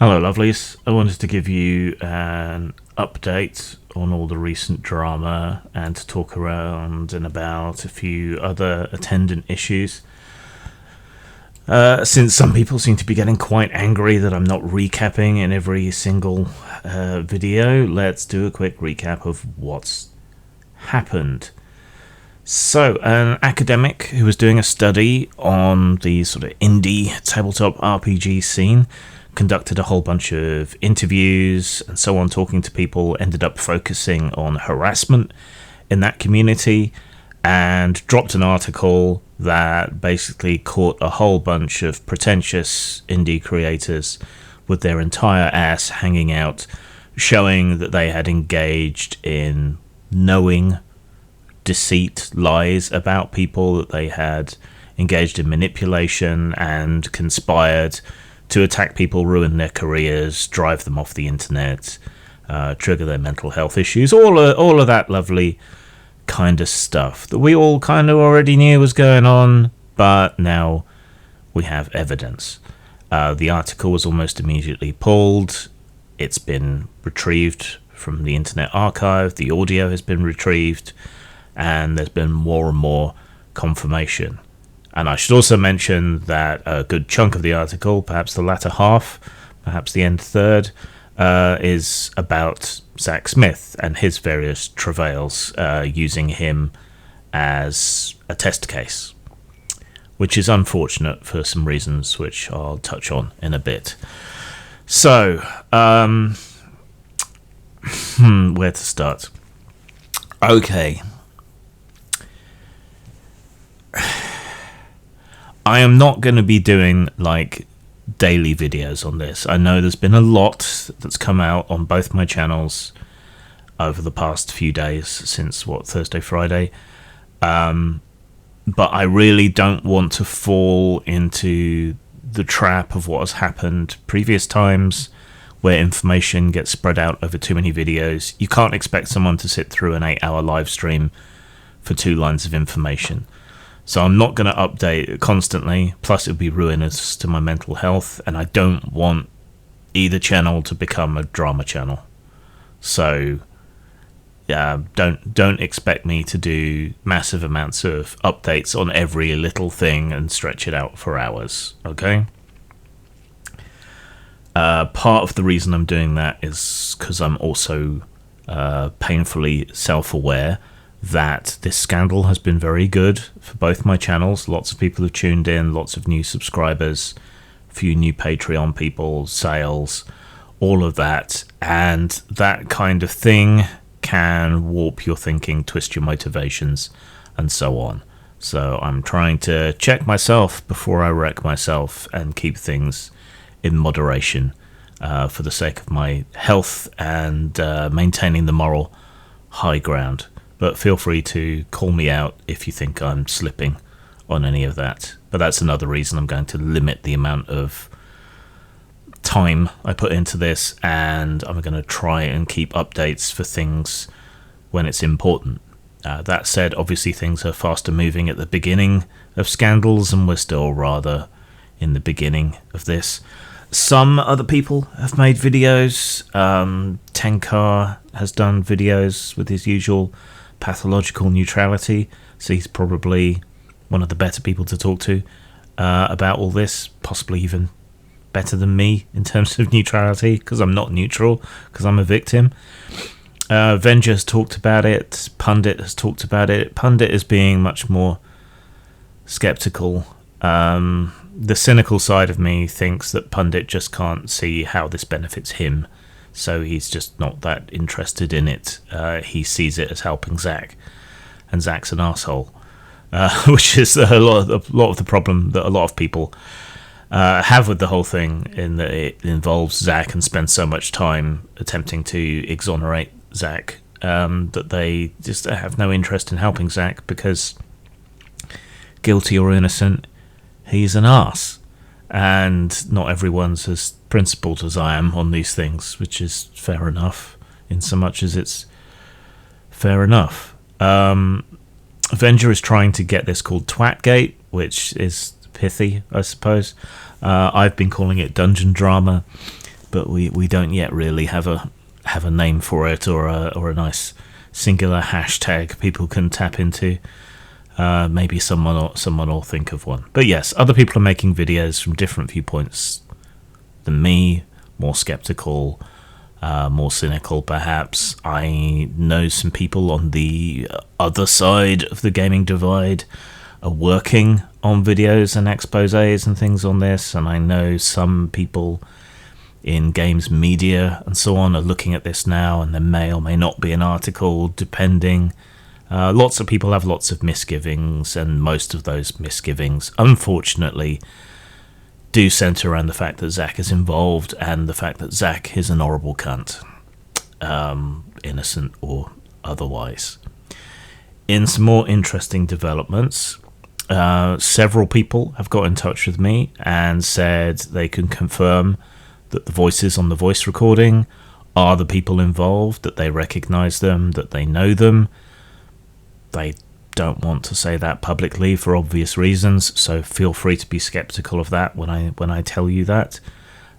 Hello, lovelies. I wanted to give you an update on all the recent drama and to talk around and about a few other attendant issues. Since some people seem to be getting quite angry that I'm not recapping in every single video, let's do a quick recap of what's happened. So, an academic who was doing a study on the sort of indie tabletop RPG scene conducted a whole bunch of interviews and so on, talking to people, ended up focusing on harassment in that community, and dropped an article that basically caught a whole bunch of pretentious indie creators with their entire ass hanging out, showing that they had engaged in knowing deceit, lies about people, that they had engaged in manipulation and conspired to attack people, ruin their careers, drive them off the internet, trigger their mental health issues, all of that lovely kind of stuff that we all kind of already knew was going on, but now we have evidence. The article was almost immediately pulled. It's been retrieved from the Internet Archive. The audio has been retrieved, and there's been more and more confirmation. And I should also mention that a good chunk of the article, perhaps the latter half, perhaps the end third, is about Zach Smith and his various travails, using him as a test case, which is unfortunate for some reasons which I'll touch on in a bit. So, where to start? Okay. I am not going to be doing like daily videos on this. I know there's been a lot that's come out on both my channels over the past few days since Thursday, Friday. But I really don't want to fall into the trap of what has happened previous times where information gets spread out over too many videos. You can't expect someone to sit through an 8-hour live stream for 2 lines of information. So I'm not going to update constantly, plus it would be ruinous to my mental health, and I don't want either channel to become a drama channel. So yeah, don't expect me to do massive amounts of updates on every little thing and stretch it out for hours, okay? Part of the reason I'm doing that is because I'm also painfully self-aware that this scandal has been very good for both my channels. Lots of people have tuned in, lots of new subscribers, a few new Patreon people, sales, all of that. And that kind of thing can warp your thinking, twist your motivations, and so on. So I'm trying to check myself before I wreck myself and keep things in moderation for the sake of my health and maintaining the moral high ground. But feel free to call me out if you think I'm slipping on any of that. But that's another reason I'm going to limit the amount of time I put into this, and I'm going to try and keep updates for things when it's important. That said, obviously things are faster moving at the beginning of scandals, and we're still rather in the beginning of this. Some other people have made videos. Tenkar has done videos with his usual pathological neutrality, so he's probably one of the better people to talk to about all this, possibly even better than me in terms of neutrality, because I'm not neutral, because I'm a victim. Venger has talked about it, Pundit has talked about it. Pundit is being much more skeptical. The cynical side of me thinks that Pundit just can't see how this benefits him, so he's just not that interested in it. He sees it as helping Zach, and Zach's an arsehole, which is a lot of the problem that a lot of people have with the whole thing, in that it involves Zach and spends so much time attempting to exonerate Zach that they just have no interest in helping Zach, because guilty or innocent, he's an arse. And not everyone's as principled as I am on these things, which is fair enough, in so much as it's fair enough. Avenger is trying to get this called Twatgate, which is pithy, I suppose. I've been calling it dungeon drama, but we don't yet really have a name for it, or a nice singular hashtag people can tap into. Maybe someone will think of one. But yes, other people are making videos from different viewpoints than me, more skeptical, more cynical perhaps. I know some people on the other side of the gaming divide are working on videos and exposés and things on this, and I know some people in games media and so on are looking at this now, and there may or may not be an article, depending. Lots of people have lots of misgivings, and most of those misgivings, unfortunately, do centre around the fact that Zach is involved, and the fact that Zach is an horrible cunt, innocent or otherwise. In some more interesting developments, several people have got in touch with me and said they can confirm that the voices on the voice recording are the people involved, that they recognise them, that they know them. They don't want to say that publicly for obvious reasons, so feel free to be skeptical of that when I tell you that.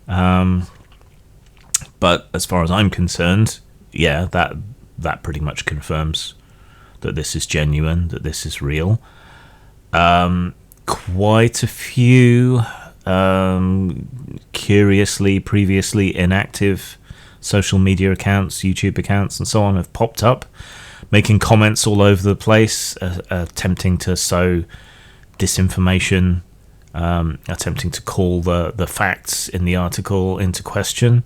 But as far as I'm concerned, yeah, that pretty much confirms that this is genuine, that this is real. Quite a few curiously previously inactive social media accounts, YouTube accounts and so on have popped up, making comments all over the place, attempting to sow disinformation, attempting to call the facts in the article into question.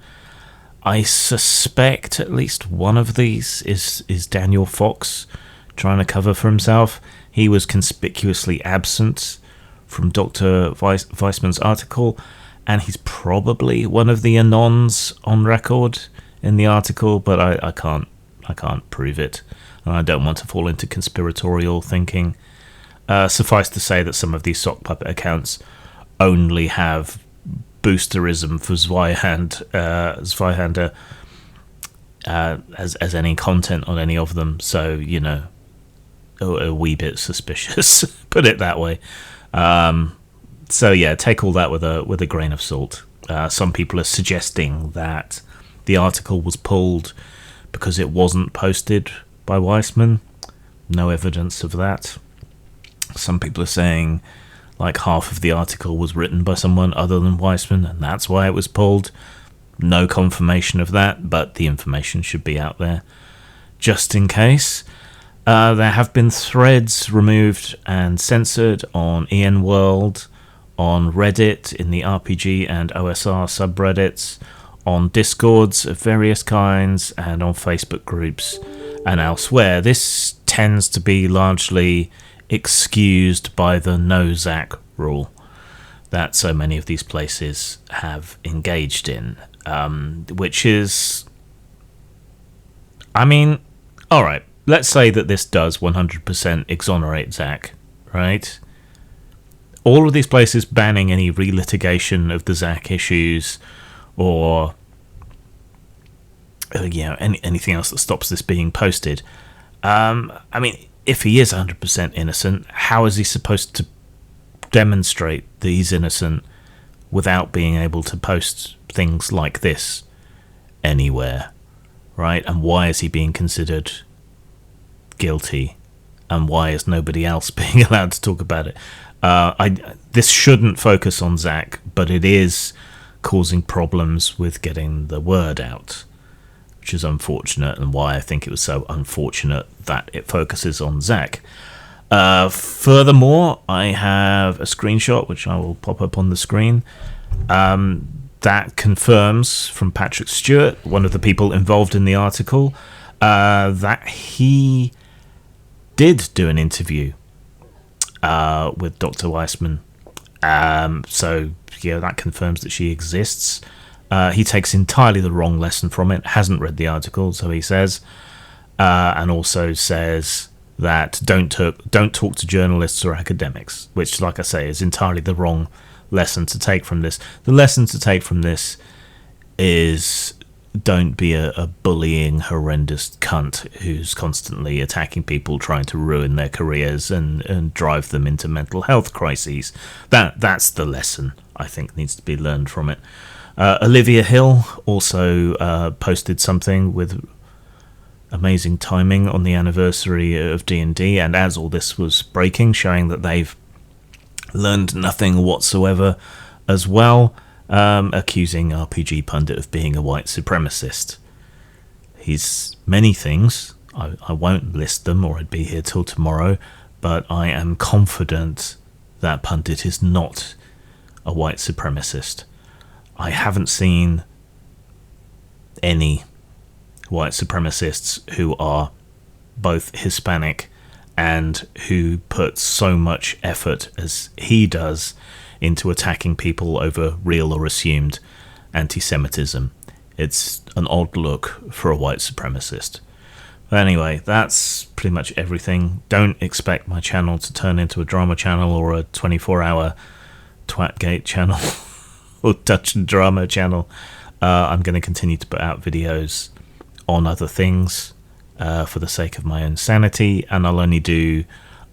I suspect at least one of these is Daniel Fox trying to cover for himself. He was conspicuously absent from Dr. Weissman's article, and he's probably one of the anons on record in the article, but I can't prove it, and I don't want to fall into conspiratorial thinking. Suffice to say that some of these sock puppet accounts only have boosterism for Zweihander as any content on any of them, so, you know, a wee bit suspicious, put it that way. So yeah, take all that with a grain of salt. Some people are suggesting that the article was pulled because it wasn't posted by Weissman. No evidence of that. Some people are saying like half of the article was written by someone other than Weissman, and that's why it was pulled. No confirmation of that, but the information should be out there just in case. There have been threads removed and censored on EN World, on Reddit, in the RPG and OSR subreddits, on Discords of various kinds, and on Facebook groups and elsewhere. This tends to be largely excused by the no Zach rule that so many of these places have engaged in, which is, I mean, alright, let's say that this does 100% exonerate Zach, right? All of these places banning any relitigation of the Zach issues, or anything else that stops this being posted. I mean, if he is 100% innocent, how is he supposed to demonstrate that he's innocent without being able to post things like this anywhere, right? And why is he being considered guilty, and why is nobody else being allowed to talk about it? This shouldn't focus on Zach, but it is causing problems with getting the word out, which is unfortunate, and why I think it was so unfortunate that it focuses on Zach. Furthermore, I have a screenshot which I will pop up on the screen that confirms from Patrick Stewart, one of the people involved in the article, that he did do an interview with Dr. Weissman. So yeah, that confirms that she exists. He takes entirely the wrong lesson from it, hasn't read the article, so he says, and also says that don't talk to journalists or academics, which, like I say, is entirely the wrong lesson to take from this. The lesson to take from this is don't be a bullying, horrendous cunt who's constantly attacking people, trying to ruin their careers and drive them into mental health crises. That's the lesson I think needs to be learned from it. Olivia Hill also posted something with amazing timing on the anniversary of D&D, and as all this was breaking, showing that they've learned nothing whatsoever as well, accusing RPG Pundit of being a white supremacist. He's many things. I won't list them or I'd be here till tomorrow, but I am confident that Pundit is not a white supremacist. I haven't seen any white supremacists who are both Hispanic and who put so much effort as he does into attacking people over real or assumed anti-Semitism. It's an odd look for a white supremacist. But anyway, that's pretty much everything. Don't expect my channel to turn into a drama channel or a 24-hour Twatgate channel or Touch and Drama channel. I'm going to continue to put out videos on other things for the sake of my own sanity, and I'll only do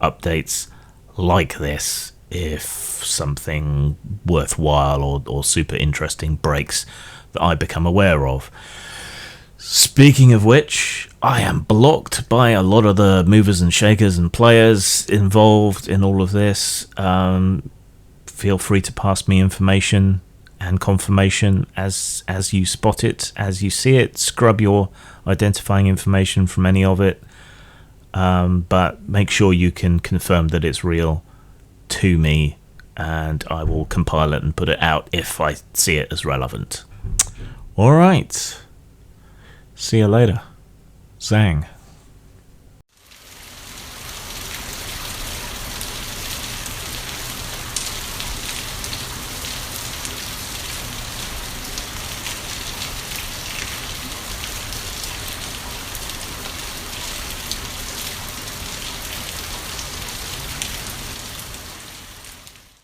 updates like this if something worthwhile or super interesting breaks that I become aware of. Speaking of which, I am blocked by a lot of the movers and shakers and players involved in all of this. Feel free to pass me information and confirmation as you spot it, as you see it. Scrub your identifying information from any of it, but make sure you can confirm that it's real to me, and I will compile it and put it out if I see it as relevant. Alright, see you later. Zang.